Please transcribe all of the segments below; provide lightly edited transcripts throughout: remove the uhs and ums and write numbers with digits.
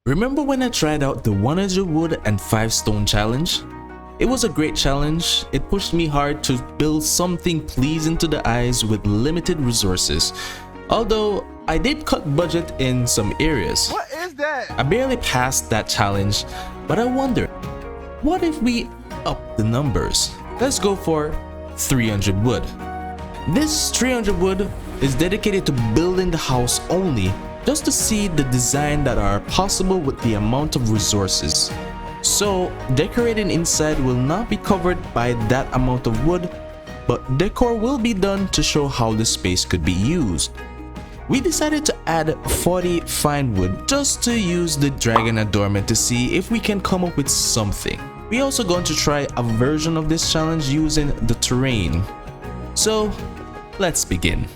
Remember when I tried out the 100 wood and 5 stone challenge? It was a great challenge. It pushed me hard to build something pleasing to the eyes with limited resources. Although I did cut budget in some areas. What is that? I barely passed that challenge, but I wondered, what if we up the numbers? Let's go for 300 wood. This 300 wood is dedicated to building the house only, just to see the design that are possible with the amount of resources. So decorating inside will not be covered by that amount of wood, but decor will be done to show how the space could be used. We decided to add 40 fine wood just to use the dragon adornment to see if we can come up with something. We also going to try a version of this challenge using the terrain. So let's begin.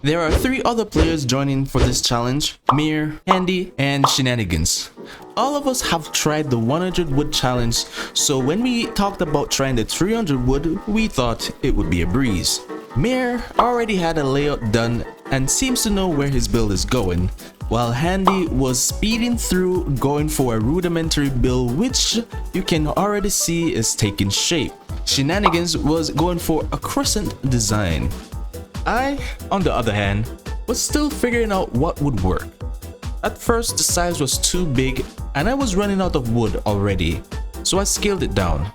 There are 3 other players joining for this challenge: Mir, Andy, and Shenanigans. All of us have tried the 100 wood challenge, so when we talked about trying the 300 wood, we thought it would be a breeze. Mir already had a layout done and seems to know where his build is going, while Handy was speeding through going for a rudimentary build which you can already see is taking shape. Shenanigans was going for a crescent design. I, on the other hand, was still figuring out what would work. At first the size was too big and I was running out of wood already, so I scaled it down.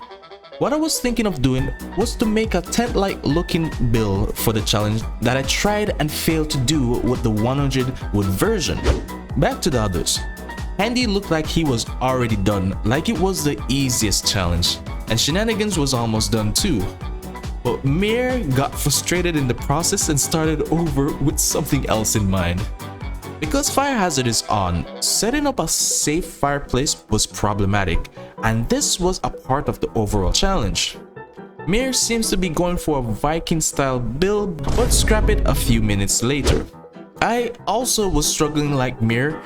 What I was thinking of doing was to make a tent-like looking build for the challenge that I tried and failed to do with the 100 wood version. Back to the others. Handy looked like he was already done, like it was the easiest challenge, and Shenanigans was almost done too. But Mir got frustrated in the process and started over with something else in mind. Because fire hazard is on, setting up a safe fireplace was problematic, and this was a part of the overall challenge. Mir seems to be going for a Viking style build, but scrap it a few minutes later. I also was struggling like Mir.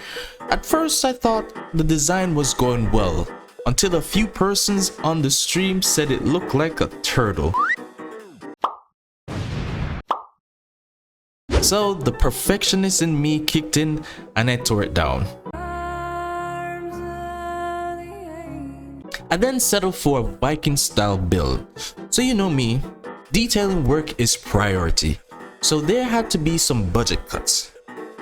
At first I thought the design was going well, until a few persons on the stream said it looked like a turtle. So the perfectionist in me kicked in and I tore it down. I then settled for a Viking style build. So you know me, detailing work is priority. So there had to be some budget cuts.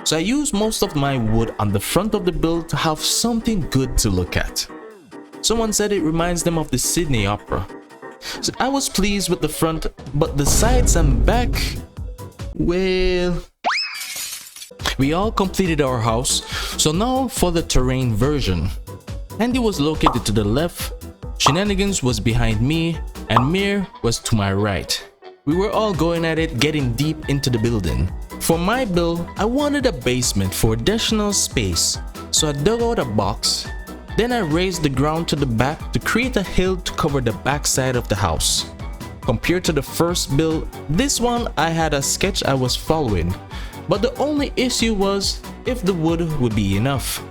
So I used most of my wood on the front of the build to have something good to look at. Someone said it reminds them of the Sydney Opera. So I was pleased with the front, but the sides and back, well, we all completed our house, so now for the terrain version. Andy was located to the left, Shenanigans was behind me, and Mir was to my right. We were all going at it, getting deep into the building. For my build, I wanted a basement for additional space, so I dug out a box. Then I raised the ground to the back to create a hill to cover the back side of the house. Compared to the first build, this one I had a sketch I was following, but the only issue was if the wood would be enough.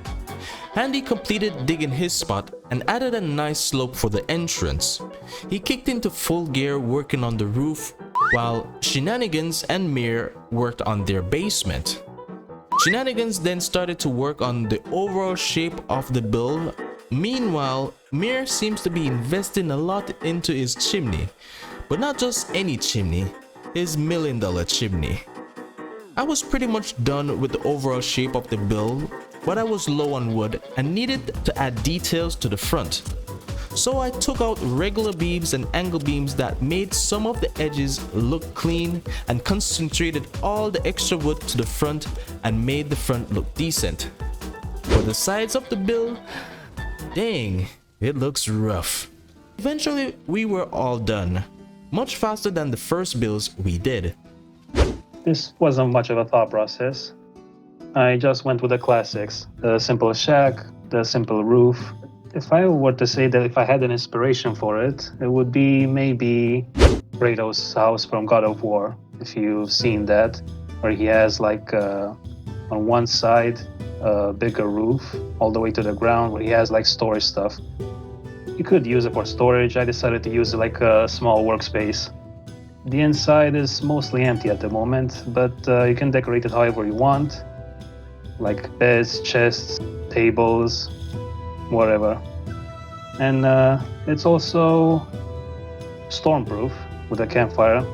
Handy completed digging his spot and added a nice slope for the entrance. He kicked into full gear working on the roof, while Shenanigans and Mir worked on their basement. Shenanigans then started to work on the overall shape of the build. Meanwhile, Mir seems to be investing a lot into his chimney. But not just any chimney, his $1 million chimney. I was pretty much done with the overall shape of the build, but I was low on wood and needed to add details to the front. So I took out regular beams and angle beams that made some of the edges look clean and concentrated all the extra wood to the front and made the front look decent. For the sides of the build, dang, it looks rough. Eventually, we were all done. Much faster than the first builds we did. This wasn't much of a thought process. I just went with the classics. The simple shack, the simple roof. If I were to say that if I had an inspiration for it, it would be maybe Kratos' house from God of War. If you've seen that, where he has like on one side a bigger roof all the way to the ground, where he has like storage stuff. You could use it for storage. I decided to use it like a small workspace. The inside is mostly empty at the moment, but you can decorate it however you want. Like beds, chests, tables. wherever. And it's also stormproof with a campfire.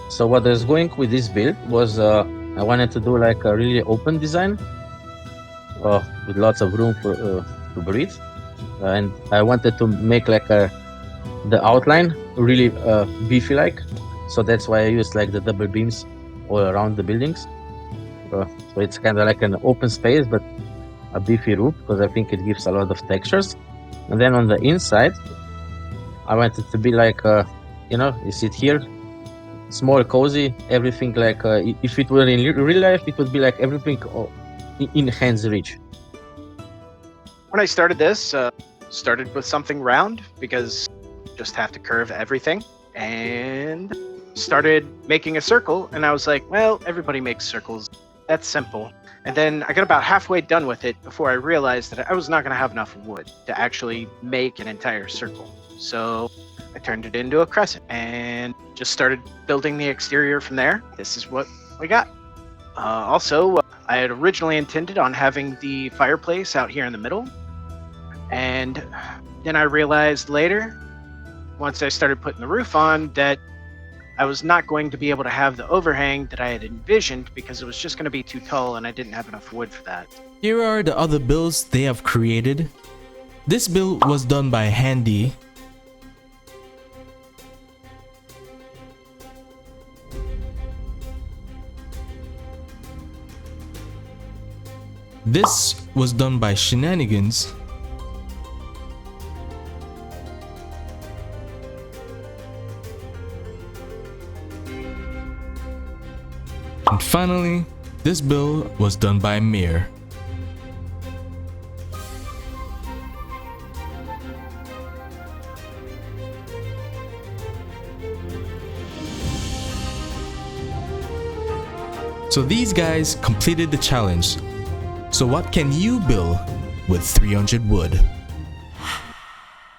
So what I was going with this build was I wanted to do like a really open design with lots of room for to breathe, and I wanted to make like the outline really beefy like. So that's why I used like the double beams all around the buildings. So it's kind of like an open space, but a beefy roof, because I think it gives a lot of textures. And then on the inside, I want it to be like, you sit here, small, cozy, everything like, if it were in real life, it would be like everything in hand's reach. When I started this, started with something round because just have to curve everything, and started making a circle, and I was like, well, everybody makes circles. That's simple. And then I got about halfway done with it before I realized that I was not going to have enough wood to actually make an entire circle. So I turned it into a crescent and just started building the exterior from there. This is what we got. Also, I had originally intended on having the fireplace out here in the middle. And then I realized later, once I started putting the roof on, that I was not going to be able to have the overhang that I had envisioned because it was just going to be too tall and I didn't have enough wood for that. Here are the other builds they have created. This build was done by Handy. This was done by Shenanigans. And finally, this build was done by Mir. So these guys completed the challenge. So what can you build with 300 wood?